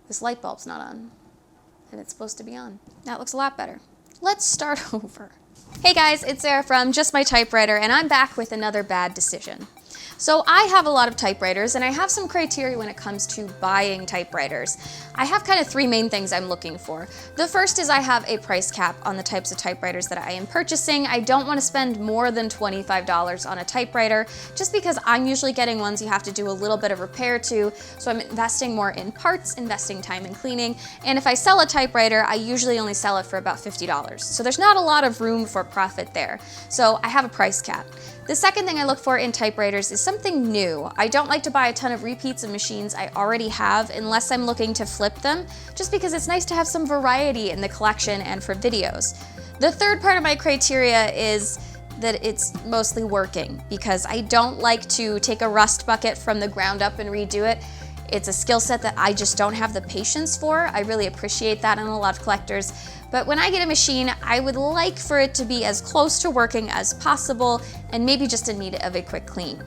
This light bulb's not on, and it's supposed to be on. That looks a lot better. Let's start over. Hey guys, it's Sarah from Just My Typewriter, and I'm back with another bad decision. So I have a lot of typewriters, and I have some criteria when it comes to buying typewriters. I have kind of three main things I'm looking for. The first is I have a price cap on the types of typewriters that I am purchasing. I don't want to spend more than $25 on a typewriter, just because I'm usually getting ones you have to do a little bit of repair to, so I'm investing more in parts, investing time in cleaning, and if I sell a typewriter, I usually only sell it for about $50. So there's not a lot of room for profit there. So I have a price cap. The second thing I look for in typewriters is something new. I don't like to buy a ton of repeats of machines I already have unless I'm looking to flip them, just because it's nice to have some variety in the collection and for videos. The third part of my criteria is that it's mostly working, because I don't like to take a rust bucket from the ground up and redo it. It's a skill set that I just don't have the patience for. I really appreciate that in a lot of collectors. But when I get a machine, I would like for it to be as close to working as possible and maybe just in need of a quick clean.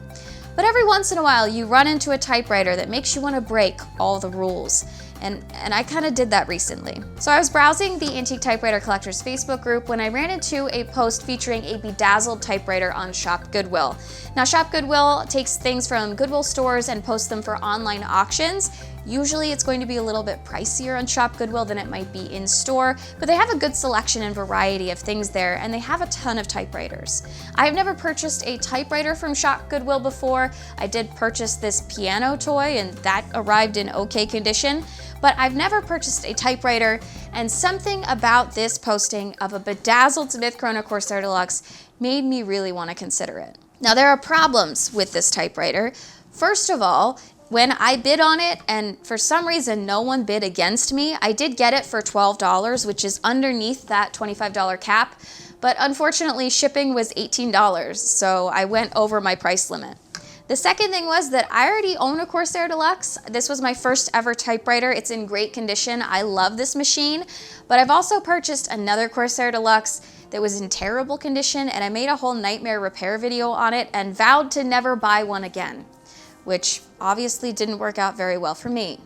But every once in a while, you run into a typewriter that makes you want to break all the rules. And I kind of did that recently. So I was browsing the Antique Typewriter Collectors Facebook group when I ran into a post featuring a bedazzled typewriter on Shop Goodwill. Now, Shop Goodwill takes things from Goodwill stores and posts them for online auctions. Usually it's going to be a little bit pricier on Shop Goodwill than it might be in store, but they have a good selection and variety of things there, and they have a ton of typewriters. I've never purchased a typewriter from Shop Goodwill before. I did purchase this piano toy, and that arrived in okay condition, but I've never purchased a typewriter, and something about this posting of a bedazzled Smith Corona Corsair Deluxe made me really want to consider it. Now, there are problems with this typewriter. First of all, when I bid on it, and for some reason no one bid against me, I did get it for $12, which is underneath that $25 cap, but unfortunately shipping was $18, so I went over my price limit. The second thing was that I already own a Corsair Deluxe. This was my first ever typewriter. It's in great condition. I love this machine, but I've also purchased another Corsair Deluxe that was in terrible condition, and I made a whole nightmare repair video on it and vowed to never buy one again, which obviously didn't work out very well for me.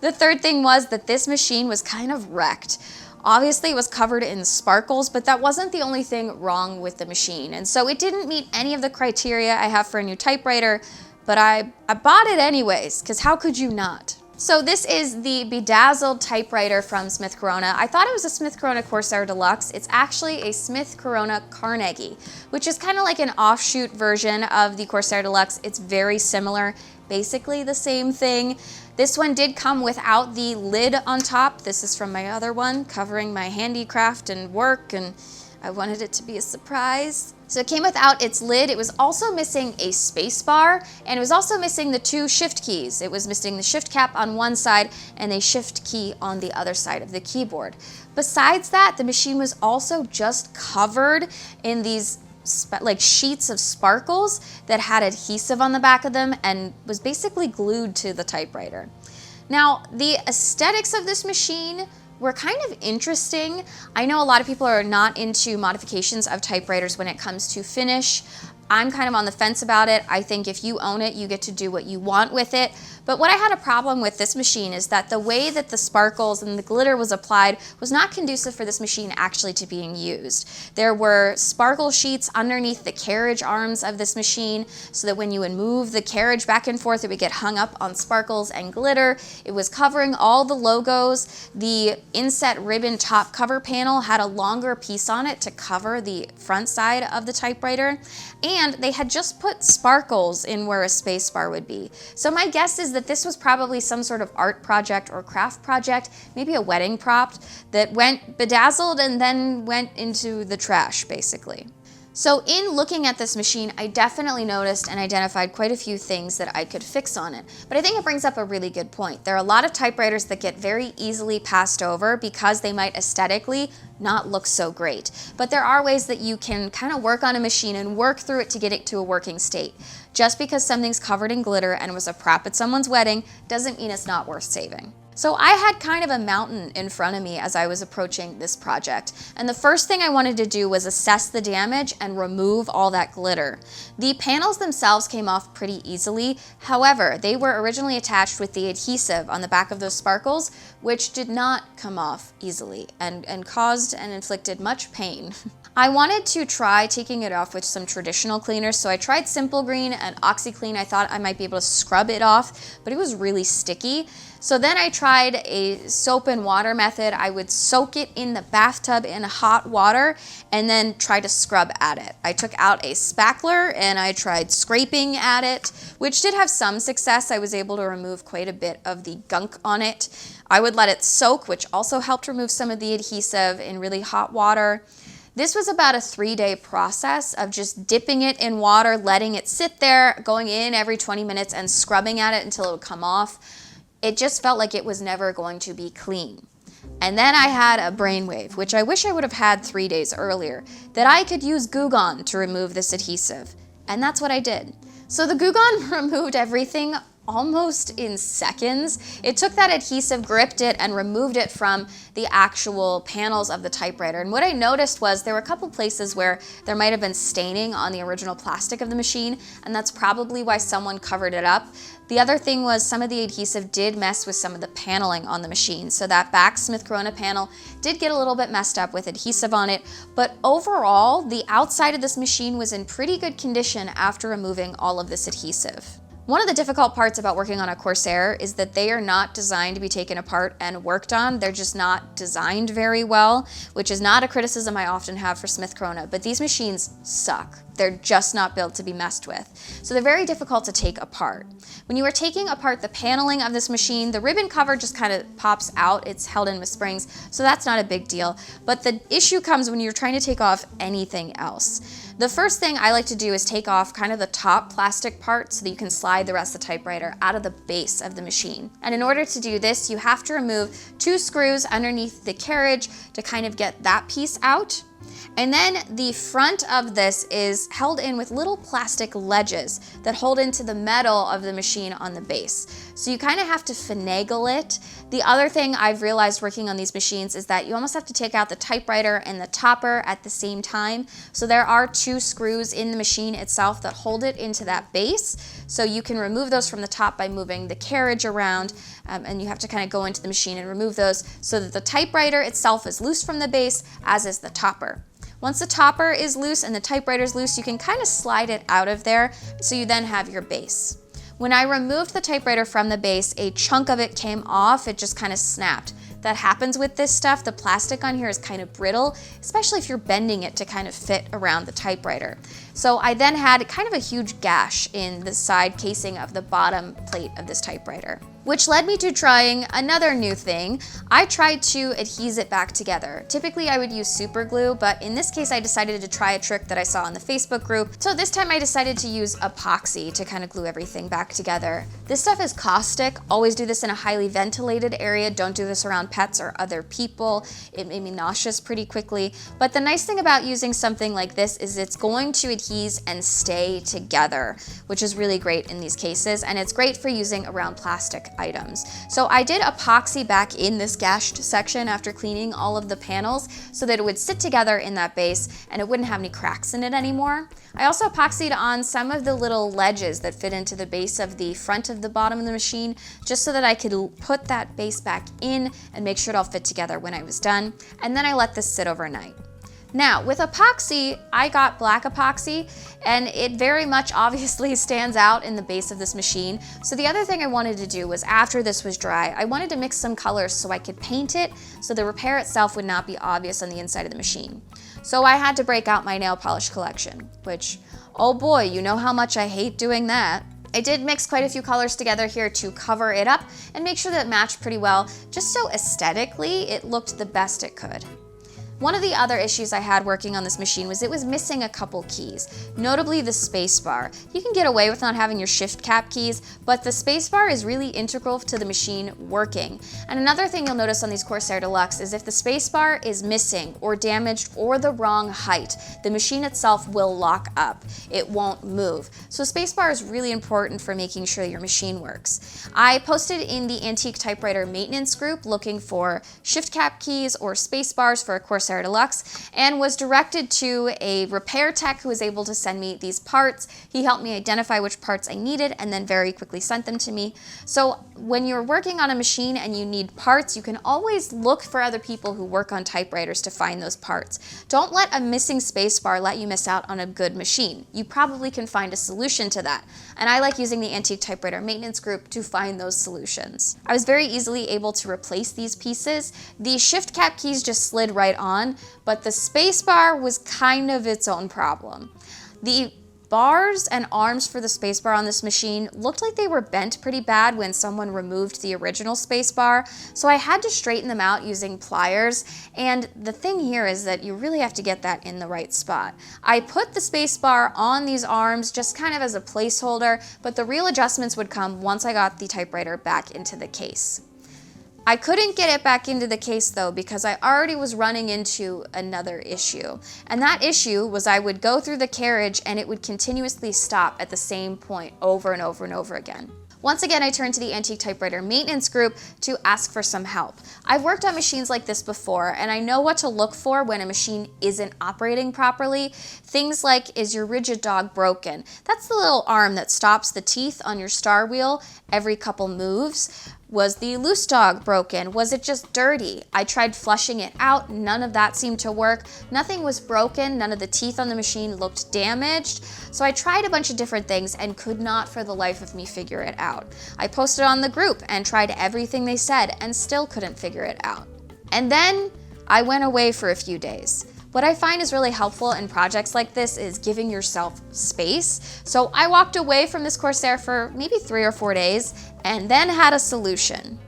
The third thing was that this machine was kind of wrecked. Obviously it was covered in sparkles, but that wasn't the only thing wrong with the machine. And so it didn't meet any of the criteria I have for a new typewriter, but I bought it anyways, because how could you not? So this is the bedazzled typewriter from Smith Corona. I thought it was a Smith Corona Corsair Deluxe. It's actually a Smith Corona Carnegie, which is kind of like an offshoot version of the Corsair Deluxe. It's very similar, basically the same thing. This one did come without the lid on top. This is from my other one, covering my handicraft and work, and I wanted it to be a surprise. So it came without its lid. It was also missing a space bar, and it was also missing the two shift keys. It was missing the shift cap on one side and a shift key on the other side of the keyboard. Besides that, the machine was also just covered in these like sheets of sparkles that had adhesive on the back of them and was basically glued to the typewriter. Now, the aesthetics of this machine were kind of interesting. I know a lot of people are not into modifications of typewriters when it comes to finish. I'm kind of on the fence about it. I think if you own it, you get to do what you want with it. But what I had a problem with this machine is that the way that the sparkles and the glitter was applied was not conducive for this machine actually to being used. There were sparkle sheets underneath the carriage arms of this machine, so that when you would move the carriage back and forth, it would get hung up on sparkles and glitter. It was covering all the logos. The inset ribbon top cover panel had a longer piece on it to cover the front side of the typewriter. And they had just put sparkles in where a space bar would be. So my guess is that this was probably some sort of art project or craft project, maybe a wedding prop that went bedazzled and then went into the trash, basically. So in looking at this machine, I definitely noticed and identified quite a few things that I could fix on it. But I think it brings up a really good point. There are a lot of typewriters that get very easily passed over because they might aesthetically not look so great. But there are ways that you can kind of work on a machine and work through it to get it to a working state. Just because something's covered in glitter and was a prop at someone's wedding doesn't mean it's not worth saving. So I had kind of a mountain in front of me as I was approaching this project, and the first thing I wanted to do was assess the damage and remove all that glitter. The panels themselves came off pretty easily. However, they were originally attached with the adhesive on the back of those sparkles, which did not come off easily and caused and inflicted much pain. I wanted to try taking it off with some traditional cleaners, so I tried Simple Green and OxyClean. I thought I might be able to scrub it off, but it was really sticky. So then I tried a soap and water method. I would soak it in the bathtub in hot water and then try to scrub at it. I took out a spackler and I tried scraping at it, which did have some success. I was able to remove quite a bit of the gunk on it. I would let it soak, which also helped remove some of the adhesive in really hot water. This was about a 3-day process of just dipping it in water, letting it sit there, going in every 20 minutes and scrubbing at it until it would come off. It just felt like it was never going to be clean. And then I had a brainwave, which I wish I would have had 3 days earlier, that I could use Goo Gone to remove this adhesive. And that's what I did. So the Goo Gone removed everything almost in seconds. It took that adhesive, gripped it, and removed it from the actual panels of the typewriter. And what I noticed was there were a couple places where there might have been staining on the original plastic of the machine, and that's probably why someone covered it up. The other thing was some of the adhesive did mess with some of the paneling on the machine. So that back Smith Corona panel did get a little bit messed up with adhesive on it, but overall, the outside of this machine was in pretty good condition after removing all of this adhesive. One of the difficult parts about working on a Corsair is that they are not designed to be taken apart and worked on. They're just not designed very well, which is not a criticism I often have for Smith Corona, but these machines suck. They're just not built to be messed with. So they're very difficult to take apart. When you are taking apart the paneling of this machine, the ribbon cover just kind of pops out. It's held in with springs, so that's not a big deal. But the issue comes when you're trying to take off anything else. The first thing I like to do is take off kind of the top plastic part so that you can slide the rest of the typewriter out of the base of the machine. And in order to do this, you have to remove 2 screws underneath the carriage to kind of get that piece out. And then the front of this is held in with little plastic ledges that hold into the metal of the machine on the base. So you kind of have to finagle it. The other thing I've realized working on these machines is that you almost have to take out the typewriter and the topper at the same time. So there are 2 screws in the machine itself that hold it into that base. So you can remove those from the top by moving the carriage around, and you have to kind of go into the machine and remove those so that the typewriter itself is loose from the base, as is the topper. Once the topper is loose and the typewriter is loose, you can kind of slide it out of there so you then have your base. When I removed the typewriter from the base, a chunk of it came off. It just kind of snapped. That happens with this stuff. The plastic on here is kind of brittle, especially if you're bending it to kind of fit around the typewriter. So I then had kind of a huge gash in the side casing of the bottom plate of this typewriter, which led me to trying another new thing. I tried to adhese it back together. Typically I would use super glue, but in this case I decided to try a trick that I saw in the Facebook group. So this time I decided to use epoxy to kind of glue everything back together. This stuff is caustic. Always do this in a highly ventilated area. Don't do this around pets or other people. It made me nauseous pretty quickly. But the nice thing about using something like this is it's going to adhese and stay together, which is really great in these cases, and it's great for using around plastic items. So I did epoxy back in this gashed section after cleaning all of the panels so that it would sit together in that base and it wouldn't have any cracks in it anymore. I also epoxied on some of the little ledges that fit into the base of the front of the bottom of the machine, just so that I could put that base back in and make sure it all fit together when I was done. And then I let this sit overnight. Now, with epoxy, I got black epoxy, and it very much obviously stands out in the base of this machine. So the other thing I wanted to do was, after this was dry, I wanted to mix some colors so I could paint it so the repair itself would not be obvious on the inside of the machine. So I had to break out my nail polish collection, which, oh boy, you know how much I hate doing that. I did mix quite a few colors together here to cover it up and make sure that it matched pretty well, just so aesthetically it looked the best it could. One of the other issues I had working on this machine was it was missing a couple keys, notably the spacebar. You can get away with not having your shift cap keys, but the spacebar is really integral to the machine working. And another thing you'll notice on these Corsair Deluxe is if the spacebar is missing or damaged or the wrong height, the machine itself will lock up. It won't move. So spacebar is really important for making sure your machine works. I posted in the Antique Typewriter Maintenance group looking for shift cap keys or spacebars for a Corsair Deluxe and was directed to a repair tech who was able to send me these parts. He helped me identify which parts I needed and then very quickly sent them to me. So when you're working on a machine and you need parts, you can always look for other people who work on typewriters to find those parts. Don't let a missing spacebar let you miss out on a good machine. You probably can find a solution to that. And I like using the Antique Typewriter Maintenance group to find those solutions. I was very easily able to replace these pieces. The shift cap keys just slid right on, but the spacebar was kind of its own problem. The bars and arms for the spacebar on this machine looked like they were bent pretty bad when someone removed the original spacebar, so I had to straighten them out using pliers, and the thing here is that you really have to get that in the right spot. I put the spacebar on these arms just kind of as a placeholder, but the real adjustments would come once I got the typewriter back into the case. I couldn't get it back into the case though because I already was running into another issue. And that issue was I would go through the carriage and it would continuously stop at the same point over and over and over again. Once again, I turned to the Antique Typewriter Maintenance group to ask for some help. I've worked on machines like this before, and I know what to look for when a machine isn't operating properly. Things like, is your rigid dog broken? That's the little arm that stops the teeth on your star wheel every couple moves. Was the loose dog broken? Was it just dirty? I tried flushing it out, none of that seemed to work. Nothing was broken, none of the teeth on the machine looked damaged. So I tried a bunch of different things and could not for the life of me figure it out. I posted on the group and tried everything they said and still couldn't figure it out. And then I went away for a few days. What I find is really helpful in projects like this is giving yourself space. So I walked away from this Corsair for maybe 3 or 4 days and then had a solution.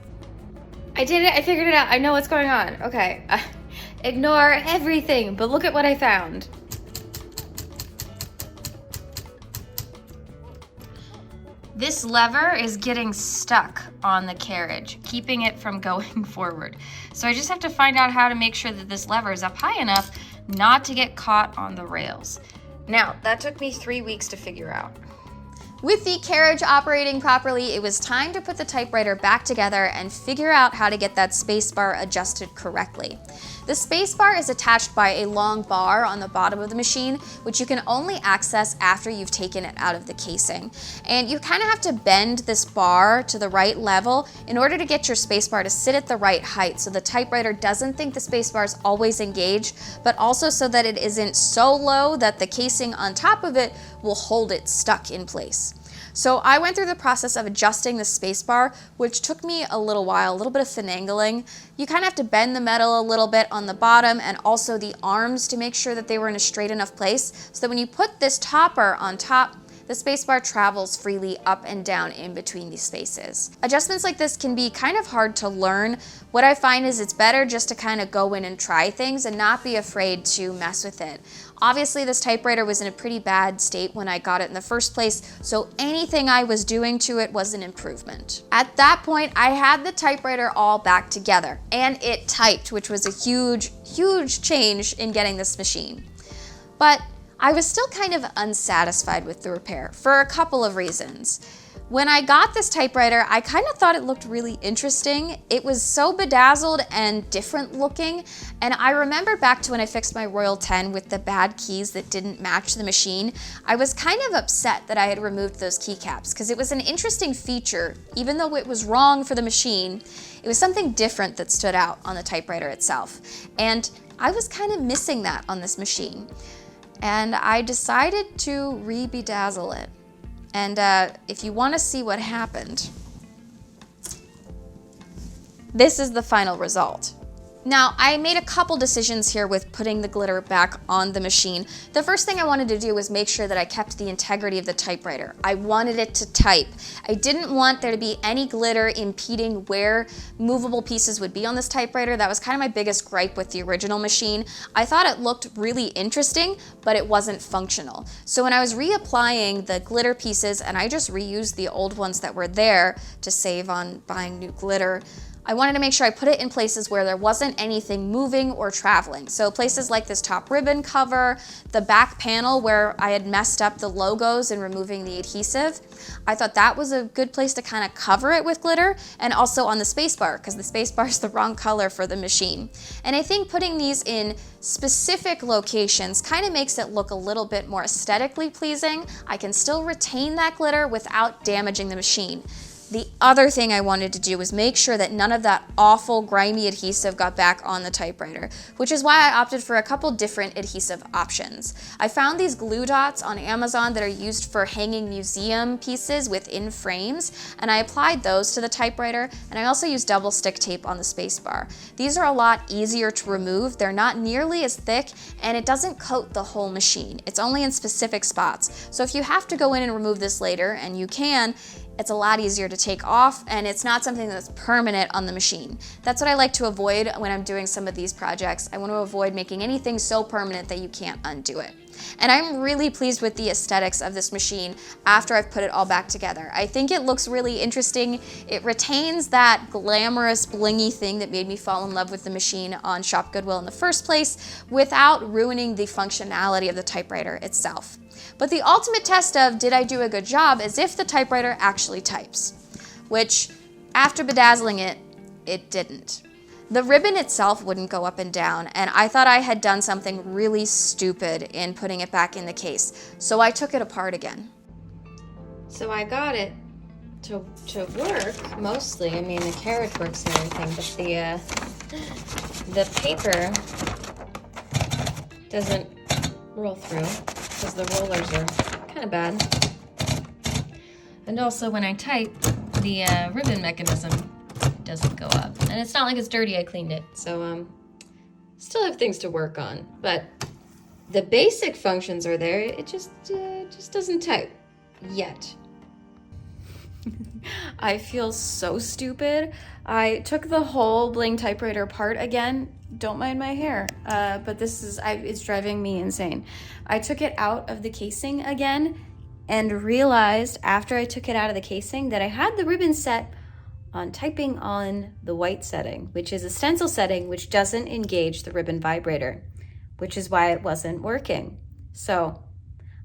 I did it, I figured it out, I know what's going on. Okay, ignore everything, but look at what I found. This lever is getting stuck on the carriage, keeping it from going forward. So I just have to find out how to make sure that this lever is up high enough not to get caught on the rails. Now, that took me 3 weeks to figure out. With the carriage operating properly, it was time to put the typewriter back together and figure out how to get that spacebar adjusted correctly. The spacebar is attached by a long bar on the bottom of the machine, which you can only access after you've taken it out of the casing. And you kind of have to bend this bar to the right level in order to get your spacebar to sit at the right height so the typewriter doesn't think the spacebar is always engaged, but also so that it isn't so low that the casing on top of it will hold it stuck in place. So I went through the process of adjusting the spacebar, which took me a little while, a little bit of finagling. You kind of have to bend the metal a little bit on the bottom and also the arms to make sure that they were in a straight enough place so that when you put this topper on top, the spacebar travels freely up and down in between these spaces. Adjustments like this can be kind of hard to learn. What I find is it's better just to kind of go in and try things and not be afraid to mess with it. Obviously, this typewriter was in a pretty bad state when I got it in the first place, so anything I was doing to it was an improvement. At that point, I had the typewriter all back together, and it typed, which was a huge, huge change in getting this machine. But I was still kind of unsatisfied with the repair for a couple of reasons. When I got this typewriter, I kind of thought it looked really interesting. It was so bedazzled and different looking, and I remember back to when I fixed my Royal 10 with the bad keys that didn't match the machine. I was kind of upset that I had removed those keycaps because it was an interesting feature. Even though it was wrong for the machine, it was something different that stood out on the typewriter itself. And I was kind of missing that on this machine. And I decided to re-bedazzle it. And if you want to see what happened, this is the final result. Now, I made a couple decisions here with putting the glitter back on the machine. The first thing I wanted to do was make sure that I kept the integrity of the typewriter. I wanted it to type. I didn't want there to be any glitter impeding where movable pieces would be on this typewriter. That was kind of my biggest gripe with the original machine. I thought it looked really interesting, but it wasn't functional. So when I was reapplying the glitter pieces, and I just reused the old ones that were there to save on buying new glitter, I wanted to make sure I put it in places where there wasn't anything moving or traveling. So places like this top ribbon cover, the back panel where I had messed up the logos and removing the adhesive. I thought that was a good place to kind of cover it with glitter, and also on the spacebar, because the spacebar is the wrong color for the machine. And I think putting these in specific locations kind of makes it look a little bit more aesthetically pleasing. I can still retain that glitter without damaging the machine. The other thing I wanted to do was make sure that none of that awful grimy adhesive got back on the typewriter, which is why I opted for a couple different adhesive options. I found these glue dots on Amazon that are used for hanging museum pieces within frames, and I applied those to the typewriter, and I also used double stick tape on the spacebar. These are a lot easier to remove, they're not nearly as thick, and it doesn't coat the whole machine. It's only in specific spots. So if you have to go in and remove this later, and you can, it's a lot easier to take off, and it's not something that's permanent on the machine. That's what I like to avoid when I'm doing some of these projects. I want to avoid making anything so permanent that you can't undo it. And I'm really pleased with the aesthetics of this machine after I've put it all back together. I think it looks really interesting. It retains that glamorous, blingy thing that made me fall in love with the machine on Shop Goodwill in the first place, without ruining the functionality of the typewriter itself. But the ultimate test of did I do a good job is if the typewriter actually types, which after bedazzling it, it didn't. The ribbon itself wouldn't go up and down, and I thought I had done something really stupid in putting it back in the case, so I took it apart again. So I got it to work mostly. I mean, the carriage works and everything, but the paper doesn't roll through because the rollers are kind of bad. And also when I type, the ribbon mechanism doesn't go up. And it's not like it's dirty, I cleaned it. So still have things to work on. But the basic functions are there. It just doesn't type yet. I feel so stupid. I took the whole bling typewriter apart again. Don't mind my hair, but it's driving me insane. I took it out of the casing again and realized after I took it out of the casing that I had the ribbon set on typing on the white setting, which is a stencil setting which doesn't engage the ribbon vibrator, which is why it wasn't working. So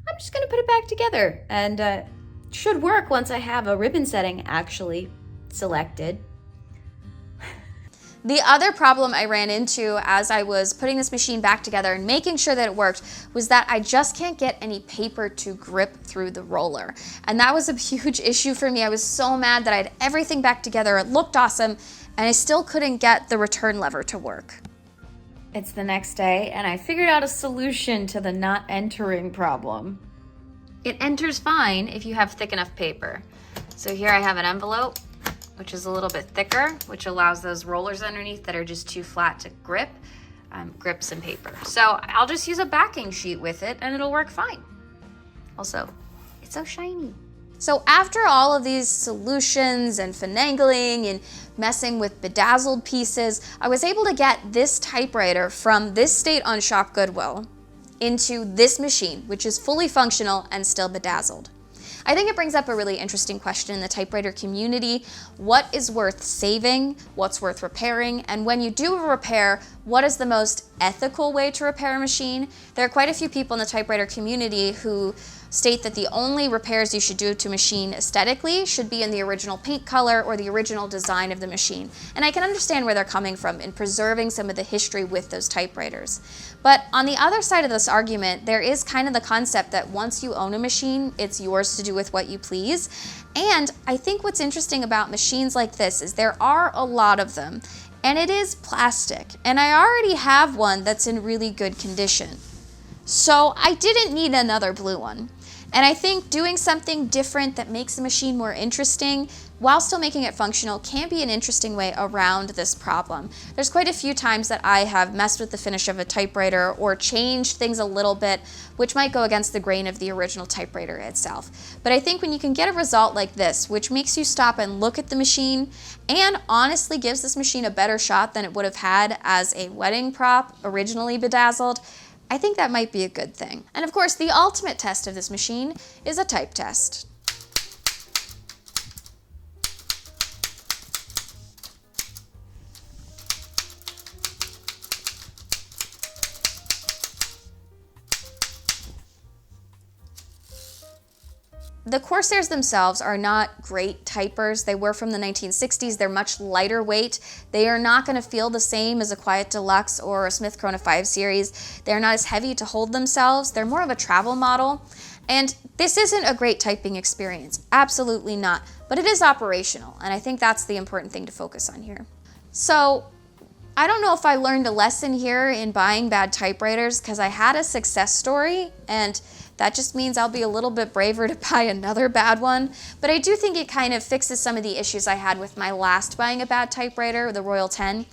I'm just gonna put it back together, and it should work once I have a ribbon setting actually selected. The other problem I ran into as I was putting this machine back together and making sure that it worked was that I just can't get any paper to grip through the roller. And that was a huge issue for me. I was so mad that I had everything back together. It looked awesome, and I still couldn't get the return lever to work. It's the next day, and I figured out a solution to the not entering problem. It enters fine if you have thick enough paper. So here I have an envelope, which is a little bit thicker, which allows those rollers underneath that are just too flat to grip, grip some paper. So I'll just use a backing sheet with it and it'll work fine. Also, it's so shiny. So after all of these solutions and finagling and messing with bedazzled pieces, I was able to get this typewriter from this state on Shop Goodwill into this machine, which is fully functional and still bedazzled. I think it brings up a really interesting question in the typewriter community. What is worth saving? What's worth repairing? And when you do a repair, what is the most ethical way to repair a machine? There are quite a few people in the typewriter community who state that the only repairs you should do to a machine aesthetically should be in the original paint color or the original design of the machine. And I can understand where they're coming from in preserving some of the history with those typewriters. But on the other side of this argument, there is kind of the concept that once you own a machine, it's yours to do with what you please. And I think what's interesting about machines like this is there are a lot of them, and it is plastic. And I already have one that's in really good condition. So I didn't need another blue one. And I think doing something different that makes the machine more interesting while still making it functional, can be an interesting way around this problem. There's quite a few times that I have messed with the finish of a typewriter or changed things a little bit, which might go against the grain of the original typewriter itself. But I think when you can get a result like this, which makes you stop and look at the machine and honestly gives this machine a better shot than it would have had as a wedding prop originally bedazzled, I think that might be a good thing. And of course, the ultimate test of this machine is a type test. The Corsairs themselves are not great typers. They were from the 1960s. They're much lighter weight. They are not going to feel the same as a Quiet Deluxe or a Smith Corona 5 series. They're not as heavy to hold themselves. They're more of a travel model. And this isn't a great typing experience. Absolutely not. But it is operational, and I think that's the important thing to focus on here. So, I don't know if I learned a lesson here in buying bad typewriters because I had a success story, and that just means I'll be a little bit braver to buy another bad one. But I do think it kind of fixes some of the issues I had with my last buying a bad typewriter, the Royal 10.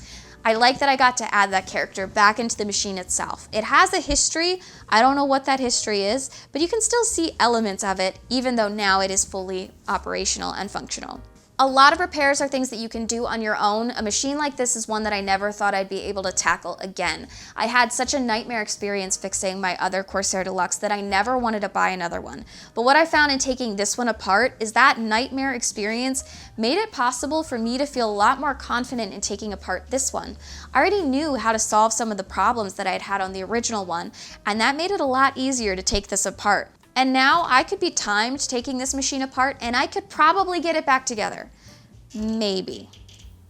I like that I got to add that character back into the machine itself. It has a history. I don't know what that history is, but you can still see elements of it, even though now it is fully operational and functional. A lot of repairs are things that you can do on your own. A machine like this is one that I never thought I'd be able to tackle again. I had such a nightmare experience fixing my other Corsair Deluxe that I never wanted to buy another one. But what I found in taking this one apart is that nightmare experience made it possible for me to feel a lot more confident in taking apart this one. I already knew how to solve some of the problems that I had had on the original one, and that made it a lot easier to take this apart. And now I could be timed taking this machine apart and I could probably get it back together. Maybe.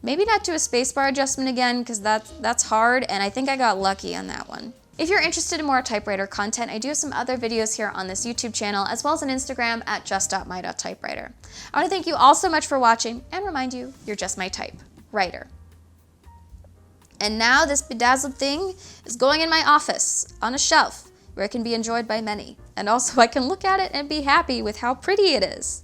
Maybe not do a spacebar adjustment again because that's hard, and I think I got lucky on that one. If you're interested in more typewriter content, I do have some other videos here on this YouTube channel as well as an Instagram at just.my.typewriter. I want to thank you all so much for watching and remind you, you're just my typewriter. And now this bedazzled thing is going in my office on a shelf where it can be enjoyed by many. And also I can look at it and be happy with how pretty it is.